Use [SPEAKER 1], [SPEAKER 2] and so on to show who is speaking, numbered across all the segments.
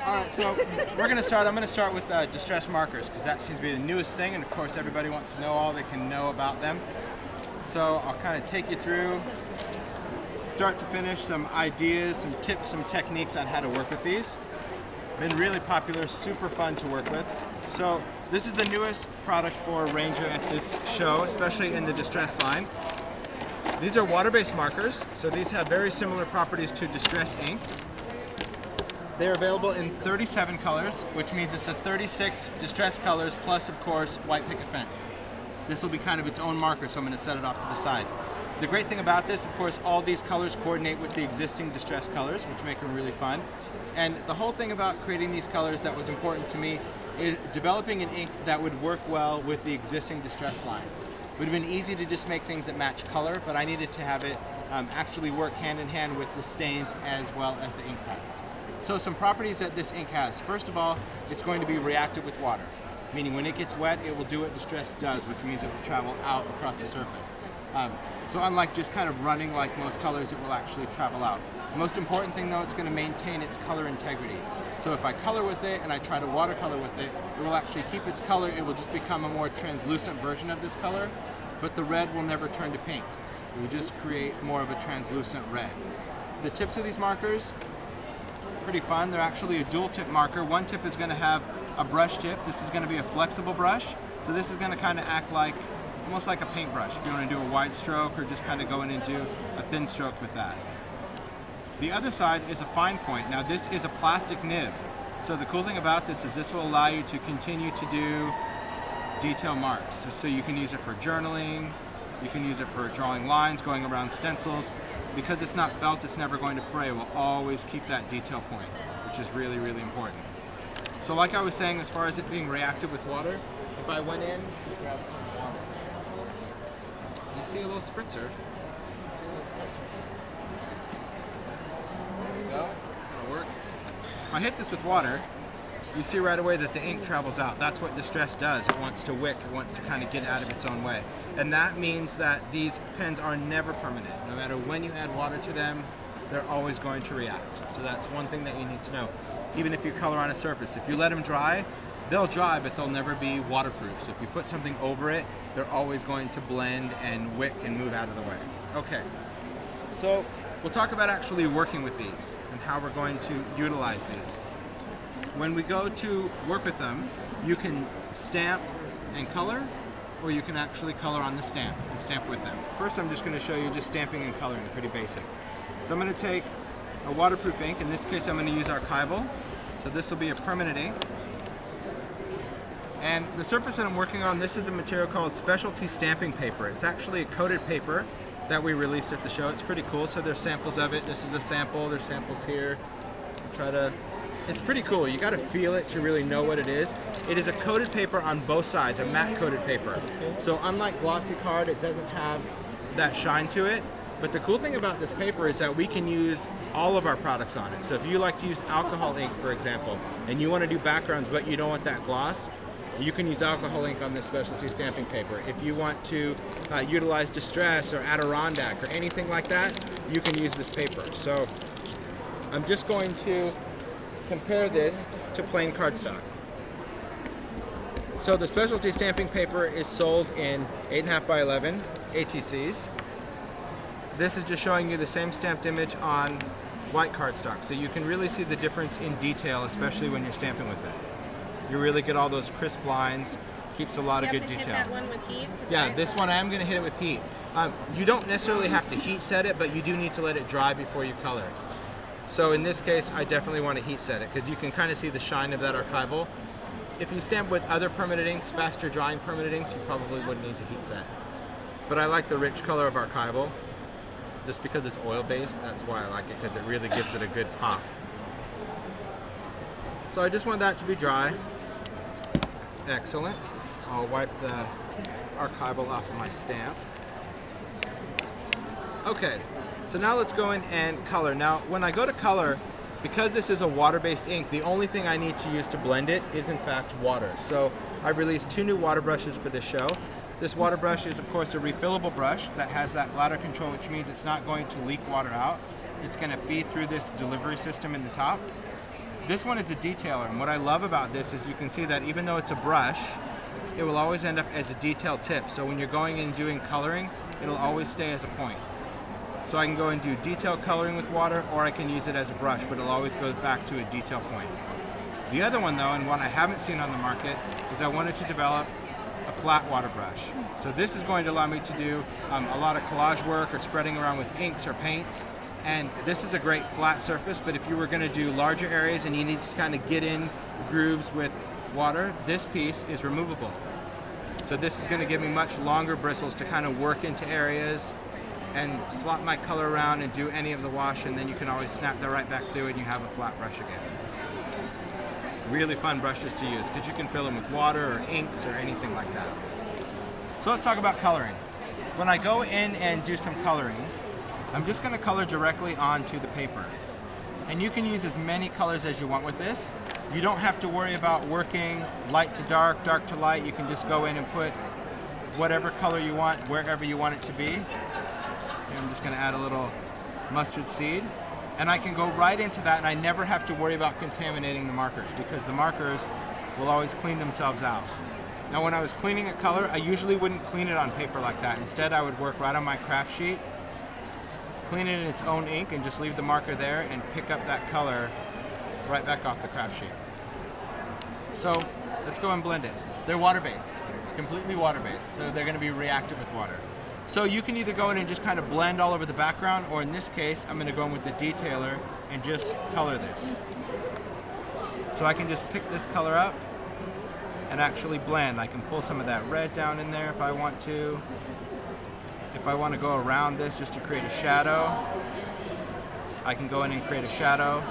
[SPEAKER 1] Alright, so I'm going to start with distress markers because that seems to be the newest thing, and of course everybody wants to know all they can know about them. So I'll kind of take you through, start to finish, some ideas, some tips, some techniques on how to work with these. Been really popular, super fun to work with. So this is the newest product for Ranger at this show, especially in the distress line. These are water-based markers, so these have very similar properties to distress ink. They're available in 37 colors, which means it's a 36 distress colors plus, of course, white picket fence. This will be kind of its own marker, so I'm going to set it off to the side. The great thing about this, of course, all these colors coordinate with the existing distress colors, which make them really fun. And the whole thing about creating these colors that was important to me is developing an ink that would work well with the existing distress line. It would have been easy to just make things that match color, but I needed to have it actually work hand in hand with the stains as well as the ink pads. So some properties that this ink has. First of all, it's going to be reactive with water, meaning when it gets wet, it will do what distress does, which means it will travel out across the surface. So unlike just kind of running like most colors, it will actually travel out. The most important thing though, it's going to maintain its color integrity. So if I color with it and I try to watercolor with it, it will actually keep its color. It will just become a more translucent version of this color, but the red will never turn to pink. It will just create more of a translucent red. The tips of these markers, pretty fun. They're actually a dual tip marker. One tip is going to have a brush tip. This is going to be a flexible brush. So this is going to kind of act like almost like a paintbrush if you want to do a wide stroke or just kind of go in and do a thin stroke with that. The other side is a fine point. Now this is a plastic nib. So the cool thing about this is this will allow you to continue to do detail marks. So you can use it for journaling, you can use it for drawing lines, going around stencils. Because it's not felt, it's never going to fray. We'll always keep that detail point, which is really, really important. So like I was saying, as far as it being reactive with water, if I went in and grabbed some water, you see a little spritzer. There we go. It's going to work. If I hit this with water, you see right away that the ink travels out. That's what distress does. It wants to wick. It wants to kind of get out of its own way. And that means that these pens are never permanent. No matter when you add water to them, they're always going to react. So that's one thing that you need to know. Even if you color on a surface, if you let them dry, they'll dry, but they'll never be waterproof. So if you put something over it, they're always going to blend and wick and move out of the way. Okay, so we'll talk about actually working with these and how we're going to utilize these. When we go to work with them, you can stamp and color, or you can actually color on the stamp and stamp with them. First, I'm just going to show you just stamping and coloring, pretty basic. So I'm going to take a waterproof ink. In this case, I'm going to use archival. So this will be a permanent ink. And the surface that I'm working on, this is a material called specialty stamping paper. It's actually a coated paper that we released at the show. It's pretty cool. So there's samples of it. This is a sample. There's samples here. It's pretty cool. You got to feel it to really know what it is. It is a coated paper on both sides, a matte coated paper. So unlike glossy card, it doesn't have that shine to it. But the cool thing about this paper is that we can use all of our products on it. So if you like to use alcohol ink, for example, and you want to do backgrounds but you don't want that gloss, you can use alcohol ink on this specialty stamping paper. If you want to utilize distress or Adirondack or anything like that, you can use this paper. So I'm just going to compare this to plain cardstock. So the specialty stamping paper is sold in 8.5 by 11 ATCs. This is just showing you the same stamped image on white cardstock. So you can really see the difference in detail, especially when you're stamping with it. You really get all those crisp lines, keeps a lot of good detail.
[SPEAKER 2] Do you have to hit that one with heat?
[SPEAKER 1] Yeah, this one I am going to hit it with heat. You don't necessarily have to heat set it, but you do need to let it dry before you color. So in this case, I definitely want to heat set it because you can kind of see the shine of that archival. If you stamp with other permanent inks, faster drying permanent inks, you probably wouldn't need to heat set. But I like the rich color of archival. Just because it's oil-based, that's why I like it, because it really gives it a good pop. So I just want that to be dry. Excellent. I'll wipe the archival off of my stamp. Okay, so now let's go in and color. Now, when I go to color, because this is a water-based ink, the only thing I need to use to blend it is, in fact, water. So I released 2 new water brushes for this show. This water brush is, of course, a refillable brush that has that bladder control, which means it's not going to leak water out. It's going to feed through this delivery system in the top. This one is a detailer, and what I love about this is you can see that even though it's a brush, it will always end up as a detail tip. So when you're going and doing coloring, it'll always stay as a point. So I can go and do detail coloring with water, or I can use it as a brush, but it'll always go back to a detail point. The other one though, and one I haven't seen on the market, is I wanted to develop a flat water brush. So this is going to allow me to do a lot of collage work or spreading around with inks or paints. And this is a great flat surface, but if you were going to do larger areas and you need to kind of get in grooves with water, this piece is removable. So this is going to give me much longer bristles to kind of work into areas and slot my color around and do any of the wash, and then you can always snap that right back through and you have a flat brush again. Really fun brushes to use because you can fill them with water or inks or anything like that. So let's talk about coloring. When I go in and do some coloring, I'm just going to color directly onto the paper. And you can use as many colors as you want with this. You don't have to worry about working light to dark, dark to light. You can just go in and put whatever color you want, wherever you want it to be. And I'm just going to add a little mustard seed. And I can go right into that, and I never have to worry about contaminating the markers because the markers will always clean themselves out. Now when I was cleaning a color, I usually wouldn't clean it on paper like that. Instead, I would work right on my craft sheet, clean it in its own ink, and just leave the marker there and pick up that color right back off the craft sheet. So let's go and blend it. They're water-based, completely water-based, so they're going to be reactive with water. So you can either go in and just kind of blend all over the background, or in this case, I'm going to go in with the detailer and just color this. So I can just pick this color up and actually blend. I can pull some of that red down in there if I want to. If I want to go around this just to create a shadow, I can go in and create a shadow.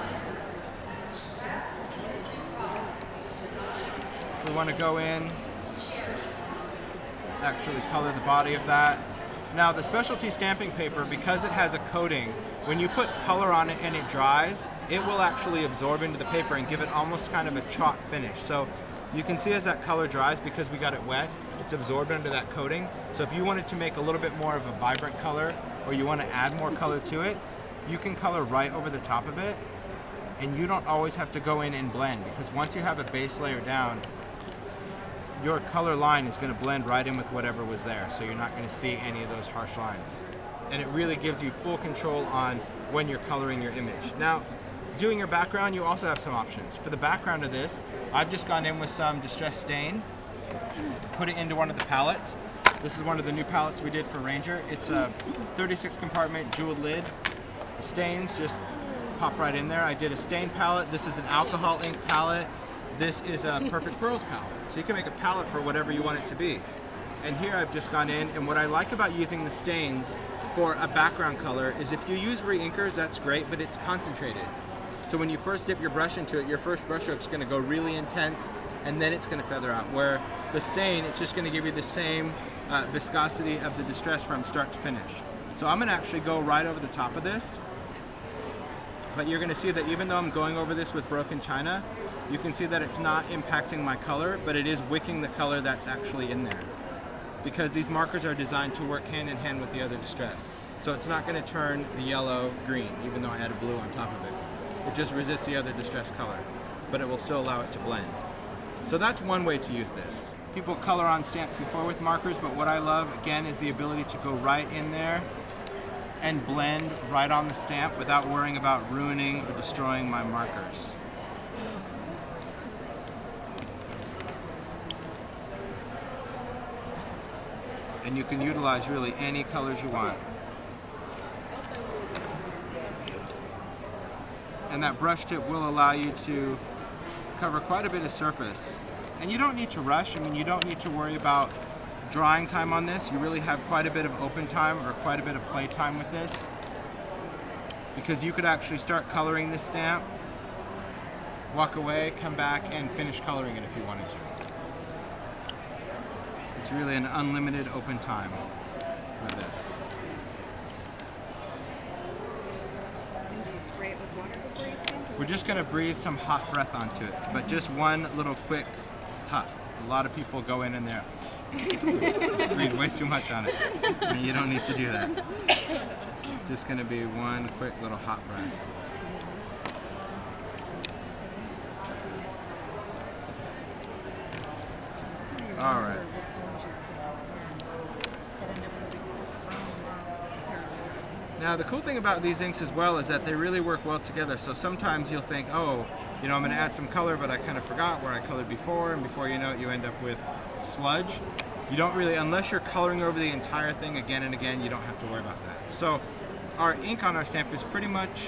[SPEAKER 1] If we want to go in, actually color the body of that. Now the specialty stamping paper, because it has a coating, when you put color on it and it dries, it will actually absorb into the paper and give it almost kind of a chalk finish. So you can see as that color dries, because we got it wet, it's absorbed under that coating. So if you wanted to make a little bit more of a vibrant color, or you want to add more color to it, you can color right over the top of it, and you don't always have to go in and blend, because once you have a base layer down, your color line is going to blend right in with whatever was there, so you're not going to see any of those harsh lines. And it really gives you full control on when you're coloring your image. Now, doing your background, you also have some options. For the background of this, I've just gone in with some Distress Stain, put it into one of the palettes. This is one of the new palettes we did for Ranger. It's a 36 compartment jeweled lid. The stains just pop right in there. I did a stain palette. This is an alcohol ink palette. This is a Perfect Pearls palette. So you can make a palette for whatever you want it to be. And here I've just gone in, and what I like about using the stains for a background color is if you use re-inkers, that's great, but it's concentrated. So when you first dip your brush into it, your first brush stroke is going to go really intense, and then it's going to feather out. Where the stain, it's just going to give you the same viscosity of the distress from start to finish. So I'm going to actually go right over the top of this, but you're going to see that even though I'm going over this with broken china, you can see that it's not impacting my color, but it is wicking the color that's actually in there. Because these markers are designed to work hand in hand with the other distress. So it's not going to turn the yellow green, even though I added blue on top of it. It just resists the other distress color, but it will still allow it to blend. So that's one way to use this. People color on stamps before with markers, but what I love, again, is the ability to go right in there and blend right on the stamp without worrying about ruining or destroying my markers. And you can utilize really any colors you want. And that brush tip will allow you to cover quite a bit of surface. And you don't need to rush. I mean, you don't need to worry about drying time on this. You really have quite a bit of open time or quite a bit of play time with this, because you could actually start coloring this stamp, walk away, come back, and finish coloring it if you wanted to. It's really an unlimited open time for this.
[SPEAKER 2] And do you spray it with water before you stamp?
[SPEAKER 1] We're just going to breathe some hot breath onto it, but just one little quick huff. A lot of people go in and there breathe way too much on it. And you don't need to do that. It's just going to be one quick little hot breath. All right. Now the cool thing about these inks as well is that they really work well together. So sometimes you'll think, oh, you know, I'm going to add some color, but I kind of forgot where I colored before, and before you know it, you end up with sludge. You don't really, unless you're coloring over the entire thing again and again, you don't have to worry about that. So our ink on our stamp is pretty much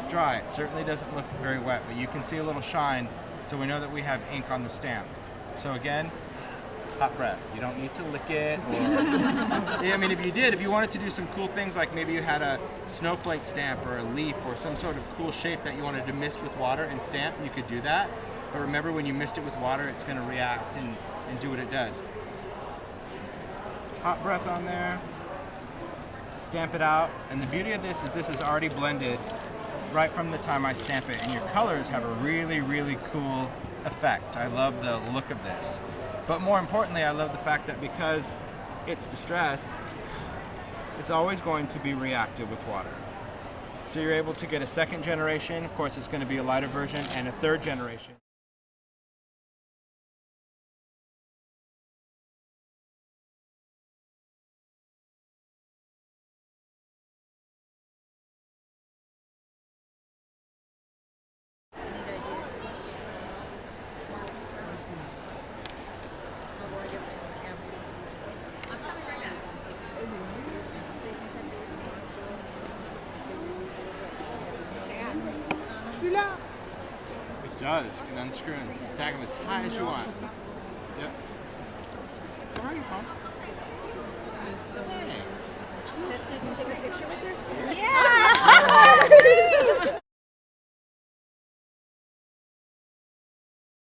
[SPEAKER 1] dry. It certainly doesn't look very wet, but you can see a little shine, so we know that we have ink on the stamp. So again, hot breath. You don't need to lick it. Or, I mean, if you wanted to do some cool things, like maybe you had a snowflake stamp or a leaf or some sort of cool shape that you wanted to mist with water and stamp, you could do that. But remember, when you mist it with water, it's going to react and do what it does. Hot breath on there. Stamp it out. And the beauty of this is already blended right from the time I stamp it. And your colors have a really, really cool effect. I love the look of this. But more importantly, I love the fact that because it's distress, it's always going to be reactive with water. So you're able to get a second generation, of course it's going to be a lighter version, and a third generation. It does. You can unscrew and stack them as high as you want. Yep. Where are you from? Thanks.
[SPEAKER 2] So you can take a picture with her?
[SPEAKER 3] Yeah.